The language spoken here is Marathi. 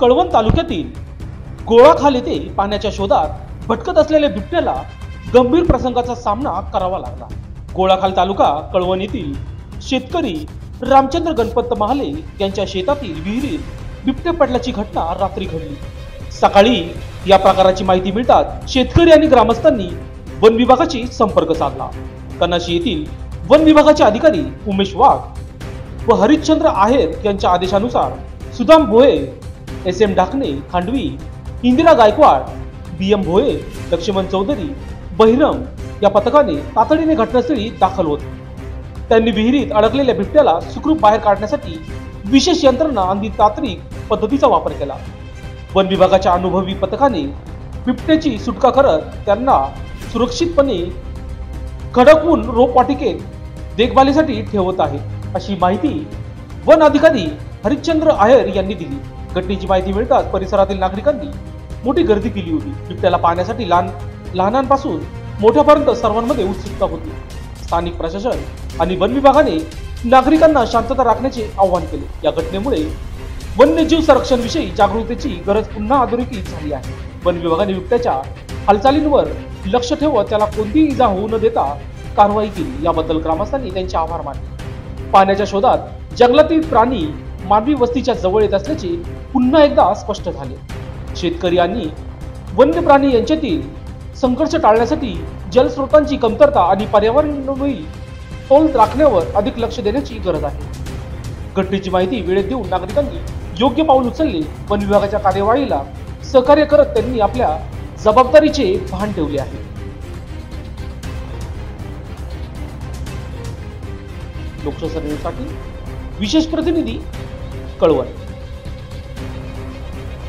कळवण तालुक्यातील गोळाखाल येथे पाण्याच्या शोधात भटकत असलेल्या बिबट्याला गंभीर प्रसंगाचा सामना करावा लागला। गोळाखाल तालुका कळवण येथील शेतकरी रामचंद्र गणपत महाले यांच्या शेतातील विहिरीत बिबटे पडल्याची घटना रात्री घडली। सकाळी या प्रकाराची माहिती मिळताच शेतकरी आणि ग्रामस्थांनी वन विभागाशी संपर्क साधला। कनाशी येथील वन विभागाचे अधिकारी उमेश वाघ व हरिश्चंद्र आहेर यांच्या आदेशानुसार सुदाम भोये, SM ढाकणे, खांडवी, इंदिरा गायकवाड, BM भोये, लक्ष्मण चौधरी, बहिरम या पथकाने तातडीने घटनास्थळी दाखल होत त्यांनी विहिरीत अडकलेल्या बिबट्याला सुखरूप बाहेर काढण्यासाठी विशेष यंत्रणा आणि तांत्रिक पद्धतीचा वापर केला। वन विभागाच्या अनुभवी पथकाने बिबट्याची सुटका करत त्यांना सुरक्षितपणे खडकवून रोपवाटिकेत देखभालीसाठी ठेवत आहे, अशी माहिती वन अधिकारी हरिश्चंद्र आहेर यांनी दिली। घटनेची माहिती मिळताच परिसरातील नागरिकांनी मोठी गर्दी केली होती। बिबट्याला पाहण्यासाठी लहानांपासून मोठ्यापर्यंत सर्वांमध्ये उत्सुकता होती। स्थानिक प्रशासन आणि वन विभागाने नागरिकांना शांतता राखण्याचे आवाहन केले। या घटनेमुळे वन्यजीव संरक्षण विषयी जागरूकतेची गरज पुन्हा अधोरेखित झाली आहे। वन विभागाने बिबट्याच्या हालचालींवर लक्ष ठेवत त्याला कोणतीही इजा होऊ न देता कारवाई केली। याबद्दल ग्रामस्थांनी त्यांचे आभार मानले। पाण्याच्या शोधात जंगलातील प्राणी मानवी वस्तीच्या जवळ येत असल्याचे पुन्हा एकदा स्पष्ट झाले। शेतकरी आणि वन्य प्राणी यांच्यातील संघर्ष टाळण्यासाठी जलस्रोतांची कमतरता आणि पर्यावरणीय तोल राखण्यावर अधिक लक्ष देण्याची गरज आहे। घटनेची माहिती वेळेत देऊन नागरिकांनी योग्य पाऊल उचलले। वन विभागाच्या कार्यवाहीला सहकार्य करत त्यांनी आपल्या जबाबदारीचे भान ठेवले आहे। लोकशाही न्यूजसाठी विशेष प्रतिनिधी कळवण।